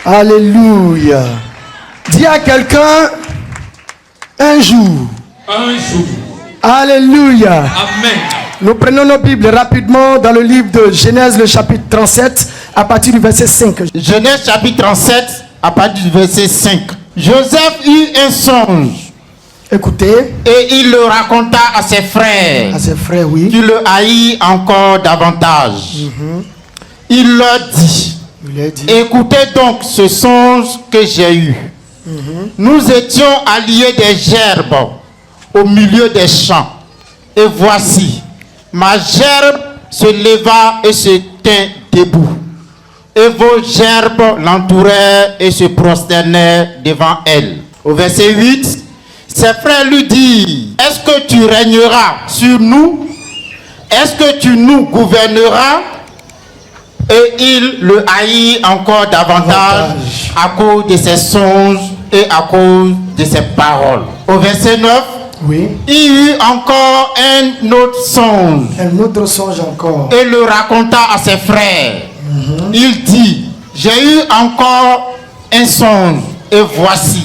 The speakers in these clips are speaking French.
Alléluia. Dis à quelqu'un, un jour. Un jour. Alléluia. Amen. Nous prenons nos Bibles rapidement dans le livre de Genèse, le chapitre 37, à partir du verset 5. Genèse chapitre 37, à partir du verset 5. Joseph eut un songe. Écoutez. Et il le raconta à ses frères. À ses frères, oui. Qui le haït encore davantage. Il leur dit. Écoutez donc ce songe que j'ai eu. Nous étions alliés des gerbes au milieu des champs. Et voici, ma gerbe se leva et se tint debout. Et vos gerbes l'entourèrent et se prosternèrent devant elle. Au verset 8, ses frères lui disent, est-ce que tu régneras sur nous? Est-ce que tu nous gouverneras? Et il le haït encore davantage à cause de ses songes et à cause de ses paroles. Au verset 9, oui. Il eut encore un autre songe. Un autre songe encore. Et le raconta à ses frères. Il dit, j'ai eu encore un songe et voici,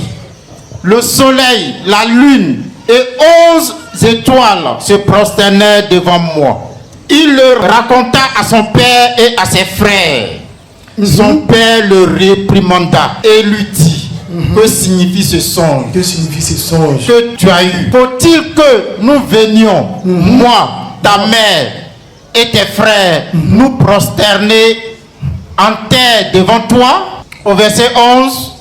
le soleil, la lune et 11 étoiles se prosternèrent devant moi. Il le raconta à son père et à ses frères. Son père le réprimanda et lui dit, que signifie ce songe? Que signifie ce songe que tu as eu? Faut-il que nous venions, moi, ta mère et tes frères, nous prosterner en terre devant toi? Au verset 11,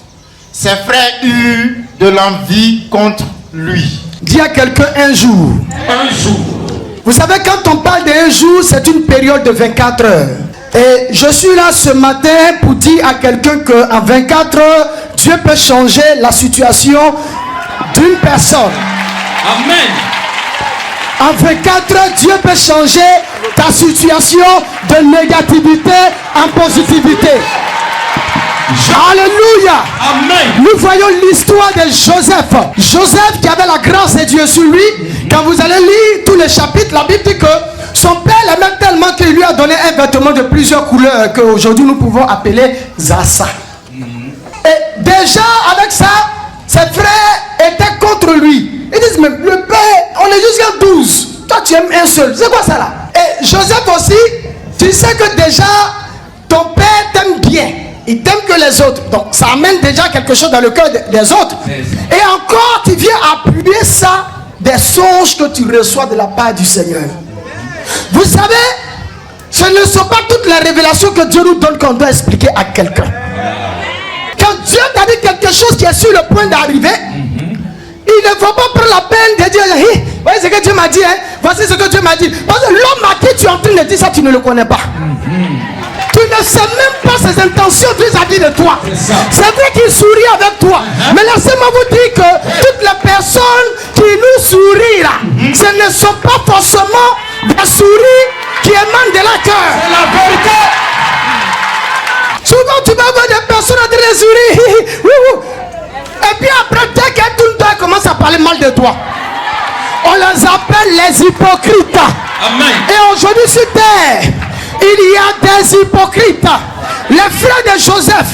ses frères eurent de l'envie contre lui. Dis à quelqu'un un jour. Un jour. Vous savez, quand on parle d'un jour, c'est une période de 24 heures. Et je suis là ce matin pour dire à quelqu'un qu'en 24 heures, Dieu peut changer la situation d'une personne. Amen. En 24 heures, Dieu peut changer ta situation de négativité en positivité. Alléluia. Amen. Nous voyons l'histoire de Joseph. Joseph qui avait la grâce de Dieu sur lui. Quand vous allez lire tous les chapitres, la Bible dit que son père l'aimait tellement qu'il lui a donné un vêtement de plusieurs couleurs qu'aujourd'hui nous pouvons appeler Zassa. Et déjà avec ça, ses frères étaient contre lui. Ils disent, mais le père, on est jusqu'à 12. Toi tu aimes un seul. C'est quoi ça là? Et Joseph aussi, tu sais que déjà ton père t'aime bien. Il t'aime que les autres. Donc ça amène déjà quelque chose dans le cœur des autres. Et encore tu viens appuyer ça des songes que tu reçois de la part du Seigneur. Vous savez, ce ne sont pas toutes les révélations que Dieu nous donne qu'on doit expliquer à quelqu'un. Quand Dieu t'a dit quelque chose qui est sur le point d'arriver, il ne faut pas prendre la peine de dire, hey, voyez ce que Dieu m'a dit, hein? Voici ce que Dieu m'a dit. Parce que l'homme à qui tu es en train de dire ça, tu ne le connais pas. Tu ne sais même pas ses intentions vis-à-vis de toi. C'est vrai qu'il sourit avec toi. Mais laissez-moi vous dire que toutes les personnes qui nous sourient là, ce ne sont pas forcément des souris qui émanent de leur cœur. C'est la vérité. Souvent tu vas voir des personnes en train de sourire. Et puis après, dès qu'elles tournent, elles commencent à parler mal de toi. On les appelle les hypocrites. Amen. Et aujourd'hui sur terre, il y a des hypocrites. Les frères de Joseph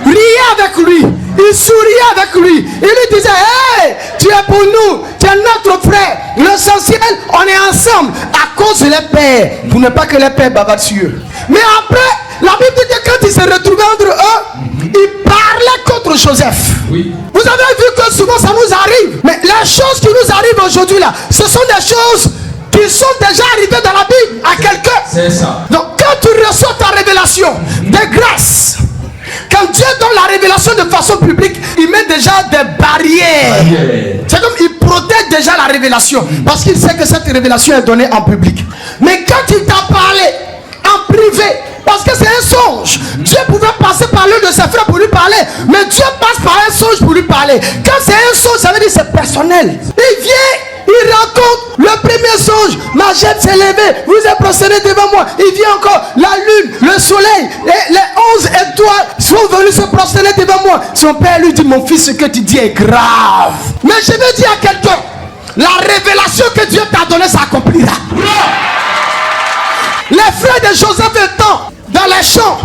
riaient avec lui. Ils souriaient avec lui. Ils lui disaient, hey, tu es pour nous, tu es notre frère. L'essentiel, on est ensemble à cause de les pères. Pour ne pas que les pères bavardent sur eux. Mais après, la Bible dit que quand ils se retrouvaient entre eux, ils parlaient contre Joseph. Oui. Vous avez vu que souvent ça nous arrive. Mais les choses qui nous arrivent aujourd'hui là, ce sont des choses qui sont déjà arrivées dans la Bible à quelqu'un. C'est ça. Donc quand tu reçois ta révélation de grâce, quand Dieu donne la révélation de façon publique, il met déjà des barrières. C'est comme il protège déjà la révélation. Parce qu'il sait que cette révélation est donnée en public. Mais quand il t'a parlé en privé, parce que c'est un songe, Dieu pouvait passer par l'un de ses frères pour lui parler. Mais Dieu passe par un songe pour lui parler. Quand c'est un songe, ça veut dire que c'est personnel. Il vient, il raconte le premier songe. Ma gerbe s'est levée, vous êtes prosterné devant moi. Il vient encore, la lune, le soleil, les 11 étoiles sont venus se prosterner devant moi. Son père lui dit, mon fils, ce que tu dis est grave. Mais je veux dire à quelqu'un, la révélation que Dieu t'a donnée s'accomplira. Les frères de Joseph étant dans les champs,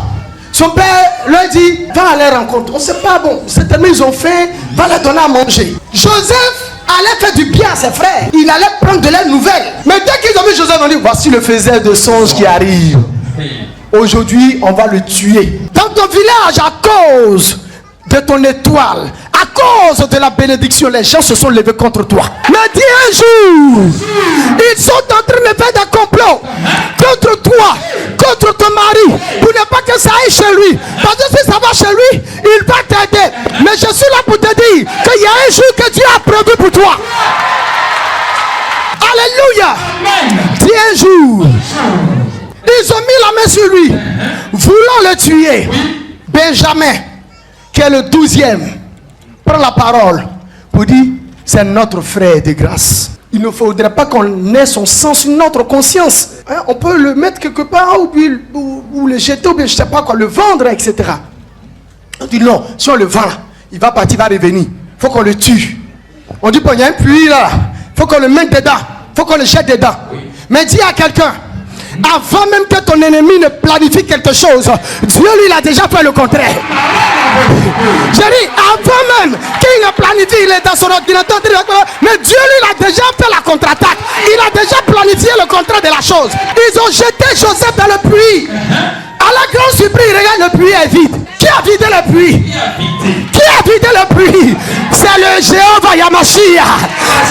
Son père leur dit, va à leur rencontre. On ne sait pas, bon, certainement ils ont faim, va leur donner à manger. Joseph allait faire du bien à ses frères. Il allait prendre de leurs nouvelles. Mais dès qu'ils ont vu Joseph, on dit, voici le faiseur de songes qui arrive. Aujourd'hui, on va le tuer. Dans ton village, à cause de ton étoile, à cause de la bénédiction, les gens se sont levés contre toi. Mais dis un jour, ils sont en train de faire des complots contre toi, contre ton mari, pour ne pas que ça aille chez lui. Parce que si ça va chez lui, il va t'aider. Mais je suis là pour te dire qu'il y a un jour que Dieu a prévu pour toi. Alléluia. Dis un jour, ils ont mis la main sur lui, voulant le tuer. Benjamin, qui est le 12e, prend la parole pour dire, c'est notre frère de grâce. Il ne faudrait pas qu'on ait son sang sur notre conscience. Hein, on peut le mettre quelque part ou le jeter, ou bien je ne sais pas quoi, le vendre, etc. On dit non, si on le vend, il va partir, il va revenir. Il faut qu'on le tue. On dit, bon, il y a un puits là, il faut qu'on le mette dedans, il faut qu'on le jette dedans. Mais dis à quelqu'un, avant même que ton ennemi ne planifie quelque chose, Dieu lui il a déjà fait le contraire. J'ai dit, avant même qu'il ne planifie, il est dans son ordinateur, mais Dieu lui il a déjà fait la contre-attaque. Il a déjà planifié le contraire de la chose. Ils ont jeté Joseph dans le puits. À la grande surprise, regarde, le puits est vide. Qui a vidé le puits? Qui a vidé le puits? C'est le Jéhovah Yamashia,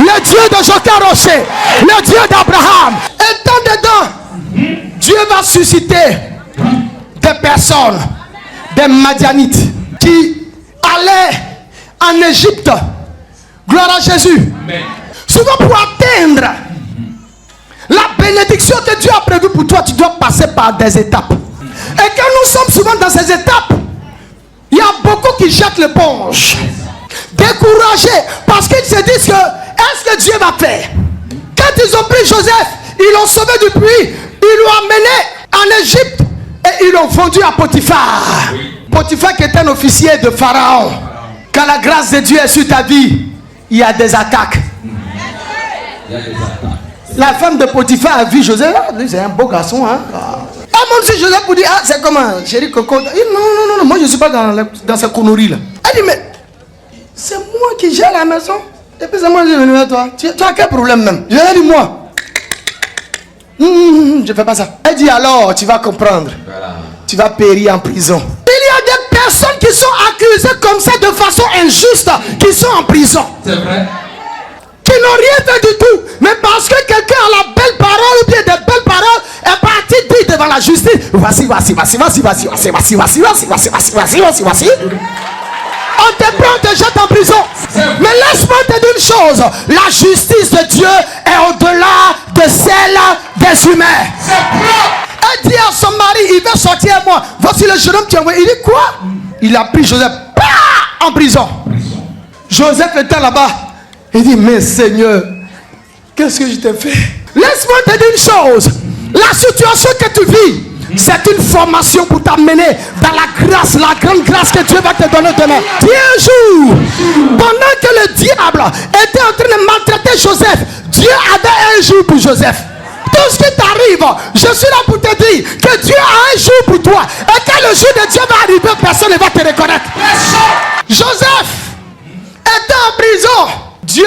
le Dieu de Joker Rocher, le Dieu d'Abraham. Étant dedans, Dieu va susciter des personnes, des Madianites qui allaient en Égypte. Gloire à Jésus. Amen. Souvent pour atteindre la bénédiction que Dieu a prévue pour toi, tu dois passer par des étapes. Et quand nous sommes souvent dans ces étapes, il y a beaucoup qui jettent l'éponge, découragés, parce qu'ils se disent que est-ce que Dieu va faire? Quand ils ont pris Joseph, ils l'ont sauvé du puits, ils l'ont amené en Égypte et ils l'ont vendu à Potiphar. Potiphar qui est un officier de Pharaon. Quand la grâce de Dieu est sur ta vie, il y a des attaques. La femme de Potiphar a vu Joseph, c'est un beau garçon. Hein? Ah, mon Dieu, Joseph pour dire, ah, c'est comme un chéri coco. Non, moi je ne suis pas dans ces conneries là. Elle dit, mais c'est moi qui gère la maison. Et puis c'est moi qui suis venu à toi. Tu as quel problème même? Je lui ai dit, moi. Je ne fais pas ça. Elle dit, alors tu vas comprendre. Voilà. Tu vas périr en prison. Il y a des personnes qui sont accusées comme ça de façon injuste, qui sont en prison. C'est vrai. Qui n'ont rien fait du tout. Mais parce que quelqu'un a la belle parole ou bien des belles paroles, est parti dire devant la justice, voici. On te prend, on te jette en prison. Mais laisse-moi te dire une chose, la justice de Dieu est au-delà de celle des humains. Elle dit à son mari, il va sortir à moi. Voici le jeune homme qui a envoyé. Il dit quoi? Il a pris Joseph en prison. Joseph était là-bas. Il dit, mais Seigneur, qu'est-ce que je t'ai fait? Laisse-moi te dire une chose. La situation que tu vis, c'est une formation pour t'amener dans la grâce, la grande grâce que Dieu va te donner demain. Puis un jour, pendant que le diable était en train de maltraiter Joseph, Dieu avait un jour pour Joseph. Tout ce qui t'arrive, je suis là pour te dire que Dieu a un jour pour toi. Et quand le jour de Dieu va arriver, personne ne va te reconnaître. Joseph était en prison. Dieu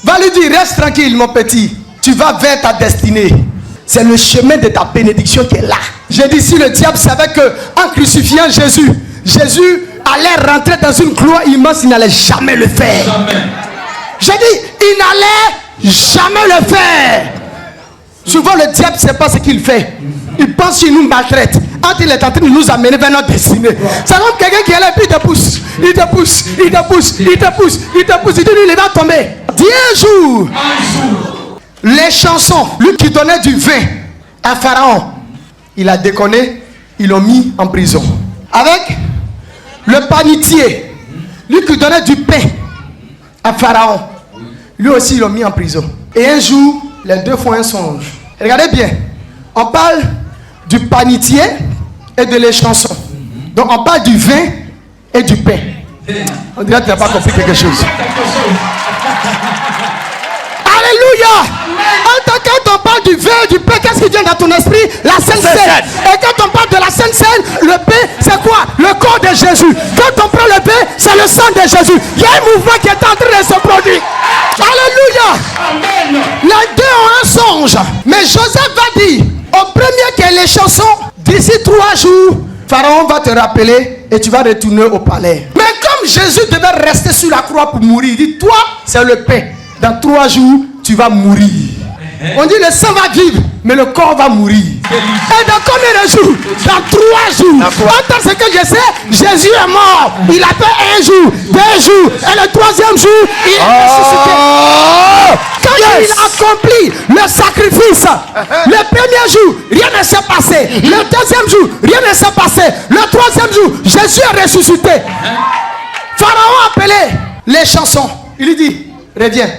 va lui dire, reste tranquille mon petit, tu vas vers ta destinée. C'est le chemin de ta bénédiction qui est là. J'ai dit, si le diable savait qu'en crucifiant Jésus, Jésus allait rentrer dans une gloire immense, il n'allait jamais le faire. Jamais. J'ai dit, il n'allait jamais le faire. Souvent le diable ne sait pas ce qu'il fait. Il pense qu'il nous maltraite. Quand il est en train de nous amener vers notre destinée. C'est comme quelqu'un qui est là et puis il te pousse. Il dit, il va tomber. Dis un jour. Les chansons, lui qui donnait du vin à Pharaon, il a déconné, ils l'ont mis en prison. Avec le panetier, lui qui donnait du pain à Pharaon, lui aussi ils l'ont mis en prison. Et un jour, les deux font un songe. Regardez bien, on parle du panetier et de les chansons. Donc on parle du vin et du pain. On dirait que tu n'as pas compris quelque chose. Alléluia. En tant quand on parle du vin, du pain, qu'est-ce qui vient dans ton esprit? La Sainte Seine. Et quand on parle de la Sainte Seine, le pain, c'est quoi? Le corps de Jésus. Quand on prend le pain, c'est le sang de Jésus. Il y a un mouvement qui est en train de se produire. Alléluia. Amen. Les deux ont un songe. Mais Joseph va dire au premier qui est les chansons, d'ici 3 jours, Pharaon va te rappeler et tu vas retourner au palais. Mais comme Jésus devait rester sur la croix pour mourir, il dit, toi, c'est le pain. Dans 3 jours, tu vas mourir. On dit le sang va vivre, mais le corps va mourir. Et dans combien de jours? Dans 3 jours. Entends ce que je sais, Jésus est mort. Il a fait 1 jour, 2 jours, et le 3e jour, il est ressuscité. Quand il a accompli le sacrifice, le premier jour, rien ne s'est passé. Le 2e jour, rien ne s'est passé. Le 3e jour, Jésus est ressuscité. Pharaon a appelé les chansons. Il lui dit, reviens.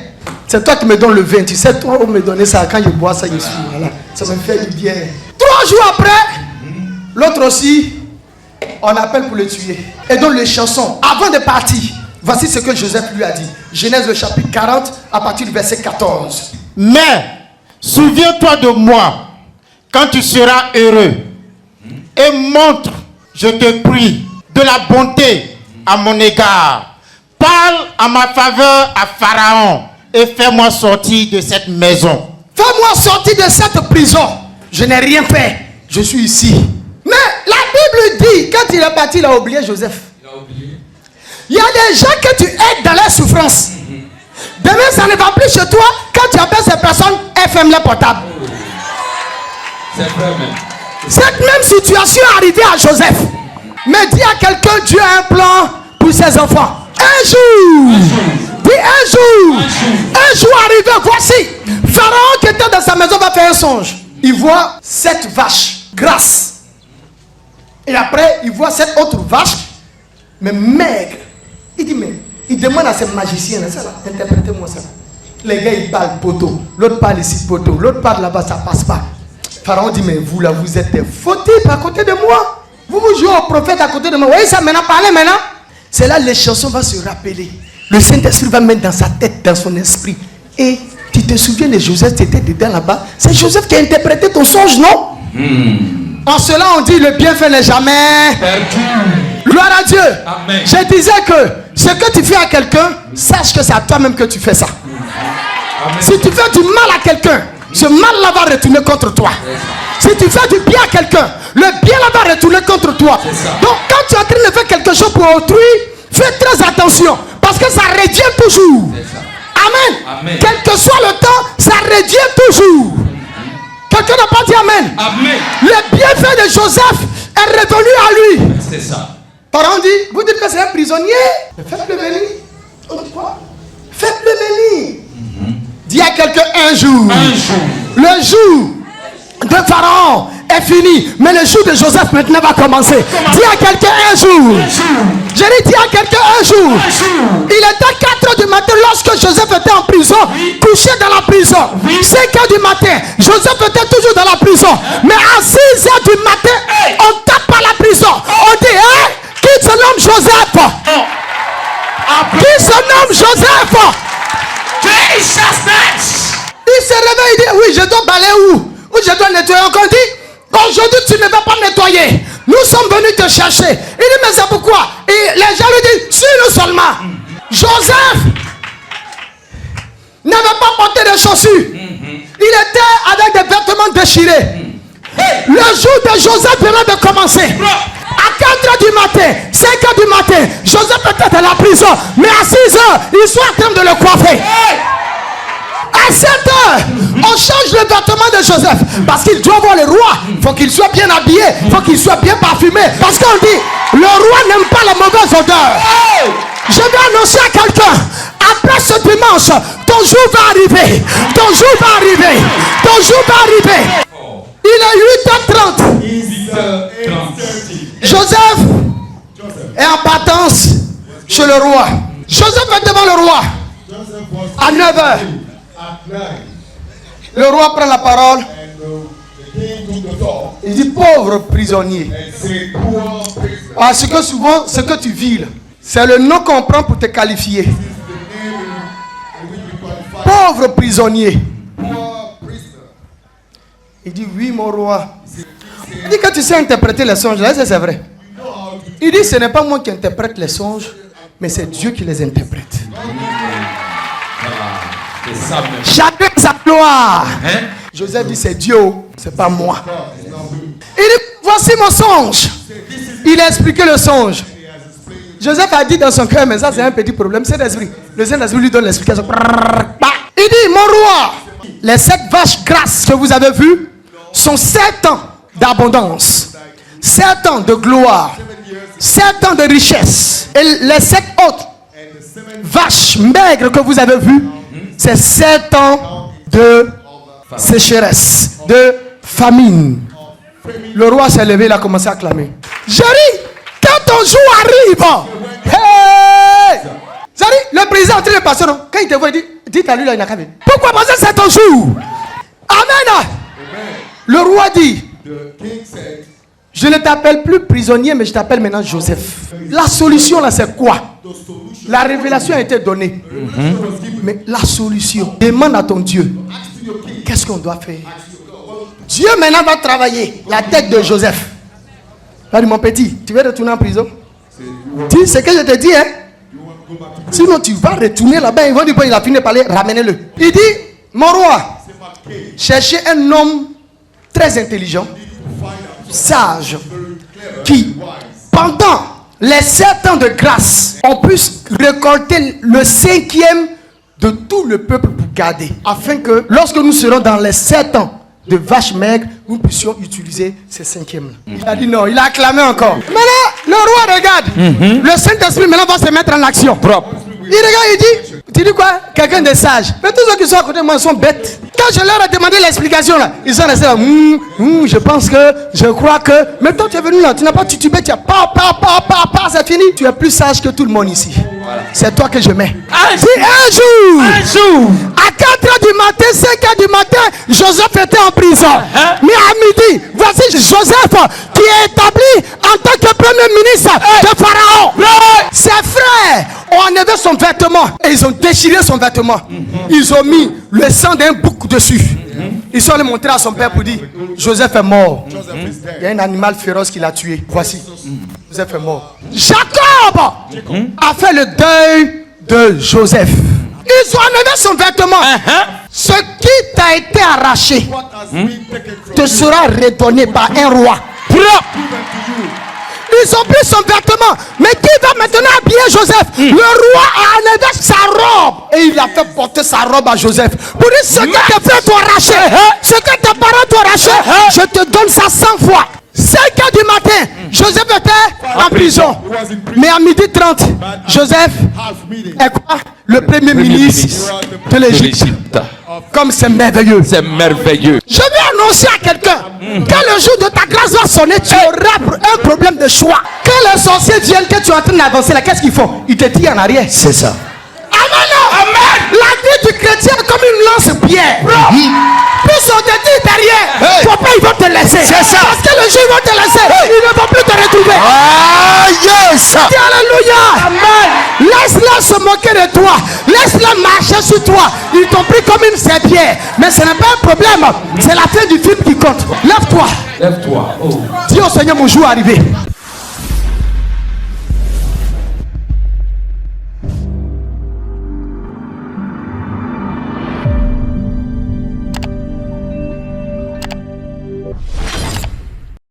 C'est toi qui me donnes le vin. Tu sais, toi, on me donnait ça. Quand je bois ça, je suis. Voilà. Ça me fait du bien. 3 jours après, l'autre aussi, on appelle pour le tuer. Et donc les chansons, avant de partir, voici ce que Joseph lui a dit. Genèse le chapitre 40, à partir du verset 14. Mais souviens-toi de moi quand tu seras heureux et montre, je te prie, de la bonté à mon égard. Parle en ma faveur à Pharaon et fais-moi sortir de cette maison. Fais-moi sortir de cette prison. Je n'ai rien fait. Je suis ici. Mais la Bible dit, quand il est parti, il a oublié Joseph. Il y a des gens que tu aides dans leur souffrance. Demain, ça ne va plus chez toi. Quand tu appelles ces personnes, elles ferment les portables. C'est vrai même. Cette même situation est arrivée à Joseph. Mais dis à quelqu'un, Dieu a un plan pour ses enfants. Un jour. Dis un jour. Un jour arrivé, voici. Pharaon qui était dans sa maison va faire un songe. Il voit 7 vaches grasses. Et après, il voit 7 autres vaches, mais maigres. Il dit, mais il demande à ses magiciens, interprétez-moi ça. Les gars, ils parlent poteau. L'autre parle ici poteau. L'autre parle là-bas, ça passe pas. Pharaon dit, mais vous là, vous êtes des fautifs à côté de moi. Vous jouez au prophète à côté de moi. Vous voyez ça maintenant, parlez maintenant. C'est là les chansons vont se rappeler. Le Saint-Esprit va mettre dans sa tête, dans son esprit. Et tu te souviens de Joseph, tu étais dedans là-bas. C'est Joseph qui a interprété ton songe, non? En cela, on dit le bienfait n'est jamais perdu. Gloire à Dieu. Amen. Je disais que ce que tu fais à quelqu'un, sache que c'est à toi-même que tu fais ça. Amen. Si tu fais du mal à quelqu'un, ce mal-là va retourner contre toi. Si tu fais du bien à quelqu'un, le bien-là va retourner contre toi. Donc quand tu es en train de faire quelque chose pour autrui, fais très attention. Parce que ça revient toujours. Amen. Amen. Quel que soit le temps, ça revient toujours. Quelqu'un n'a pas dit Amen. Amen. Le bienfait de Joseph est revenu à lui. C'est ça. Pharaon dit, vous dites que c'est un prisonnier. Faites-le venir. Faites-le venir. Dis à quelqu'un un jour. Un jour. Le jour de Pharaon est fini. Mais le jour de Joseph maintenant va commencer. Dis à quelqu'un un jour. Je dis à quelqu'un un jour. Il était 4 h du matin lorsque Joseph était en prison. Couché dans la prison. 5 h du matin. Joseph était toujours dans la prison. Mais à 6 h du matin, on tape à la prison. On dit, hein, qui se nomme Joseph? Qui se nomme Joseph? Il se réveille, il dit, oui, je dois balayer où? Ou je dois nettoyer. Encore dit, aujourd'hui tu ne vas pas nettoyer. Nous sommes venus te chercher. Il dit, mais c'est pourquoi? Et les gens lui disent, suis-nous seulement. Joseph n'avait pas porté de chaussures. Il était avec des vêtements déchirés. Le jour de Joseph venait de commencer. À 4 h du matin, 5 h du matin, Joseph était dans la prison. Mais à 6 h, ils sont en train de le coiffer. À 7 h, on change le vêtement de Joseph. Parce qu'il doit voir le roi. Il faut qu'il soit bien habillé. Il faut qu'il soit bien parfumé. Parce qu'on dit, le roi n'aime pas la mauvaise odeur. Je vais annoncer à quelqu'un, après ce dimanche, ton jour va arriver. Ton jour va arriver. Ton jour va arriver. Il est 8 h 30. 8h30. Joseph est en partance chez le roi. Joseph est devant le roi. À 9 h. Le roi prend la parole. Il dit, pauvre prisonnier. Parce que souvent, ce que tu vis, c'est le nom qu'on prend pour te qualifier. Pauvre prisonnier. Il dit, oui, mon roi. Il dit que tu sais interpréter les songes. Là, c'est vrai. Il dit, ce n'est pas moi qui interprète les songes, mais c'est Dieu qui les interprète. Chacun sa gloire. Joseph dit, c'est Dieu, c'est pas moi. Il dit, voici mon songe. Il a expliqué le songe. Joseph a dit dans son cœur, mais ça c'est un petit problème, c'est l'esprit. Le Saint-Esprit lui donne l'explication. Il dit, mon roi, les 7 vaches grasses que vous avez vues sont 7 ans d'abondance, 7 ans de gloire, 7 ans de richesse. Et les 7 autres vaches maigres que vous avez vues, c'est 7 ans de sécheresse, de famine. Le roi s'est levé, il a commencé à clamer. Jérémie, quand ton jour arrive, hey! Le président est en train de passer, quand il te voit, il dit, dites à lui là, il n'a qu'à venir. Pourquoi parce que c'est ton jour? Amen. Le roi dit, je ne t'appelle plus prisonnier, mais je t'appelle maintenant Joseph. La solution là, c'est quoi? La révélation a été donnée. Mais la solution, demande à ton Dieu, qu'est-ce qu'on doit faire? Dieu maintenant va travailler la tête de Joseph. Il dit, mon petit, tu veux retourner en prison? Dis ce que je te dis, hein? Sinon tu vas retourner là-bas. Ils vont dire, il a fini de parler, ramenez-le. Il dit, mon roi, cherchez un homme très intelligent, sage, qui, pendant les 7 ans de grâce, on puisse récolter le 5e de tout le peuple pour garder. Afin que, lorsque nous serons dans les 7 ans de vaches maigres, nous puissions utiliser ces 5e. Il a dit non, il a acclamé encore. Maintenant, le roi regarde. Le Saint-Esprit maintenant va se mettre en action. Propre. Il regarde, il dit, tu dis quoi? Quelqu'un de sage. Mais tous ceux qui sont à côté de moi sont bêtes. Quand je leur ai demandé l'explication là, ils sont restés là, je pense que, je crois que. Mais toi tu es venu là, tu n'as pas titubé, tu as pas, c'est fini. Tu es plus sage que tout le monde ici. Voilà. C'est toi que je mets. Un jour, à 4h du matin, 5h du matin, Joseph était en prison. Mais à midi, voici Joseph qui est établi en tant que premier ministre de Pharaon. Ses frères ont enlevé son vêtement et ils ont déchiré son vêtement. Ils ont mis le sang d'un bouc dessus. Ils sont allés montrer à son père pour dire, Joseph est mort. Il y a un animal féroce qui l'a tué. Voici, Joseph est mort. Jacob a fait le deuil de Joseph. Ils ont enlevé son vêtement. Ce qui t'a été arraché te sera redonné par un roi. Ils ont pris son vêtement. Mais qui va maintenant habiller Joseph? Le roi a enlevé sa robe. Et il a fait porter sa robe à Joseph. Pour dire, ce que tes frères t'ont arraché, ce que tes parents t'ont arraché, je te donne ça 100 fois. 5h du matin, Joseph était en prison. Mais à 12h30, Joseph est quoi? Le premier ministre de l'Égypte. Comme c'est merveilleux. C'est merveilleux. Je vais annoncer à quelqu'un, quand le jour de ta grâce va sonner, tu auras un problème de choix. Quand les sorciers viennent, que tu es en train d'avancer là, qu'est-ce qu'ils font? Ils te tirent en arrière. C'est ça. Amen. La vie du chrétien est comme une lance-pierre. Plus on te dit derrière, papa, ils vont te laisser. C'est ça. Parce que le jour ils vont te laisser, ils ne vont plus te retrouver. Ah, yes. Dis alléluia. Amen. Laisse-la se moquer de toi. Laisse-la marcher sur toi. Ils t'ont pris comme une serpillère. Mais ce n'est pas un problème. C'est la fin du film qui compte. Lève-toi. Lève-toi. Oh. Dis au Seigneur, mon jour est arrivé.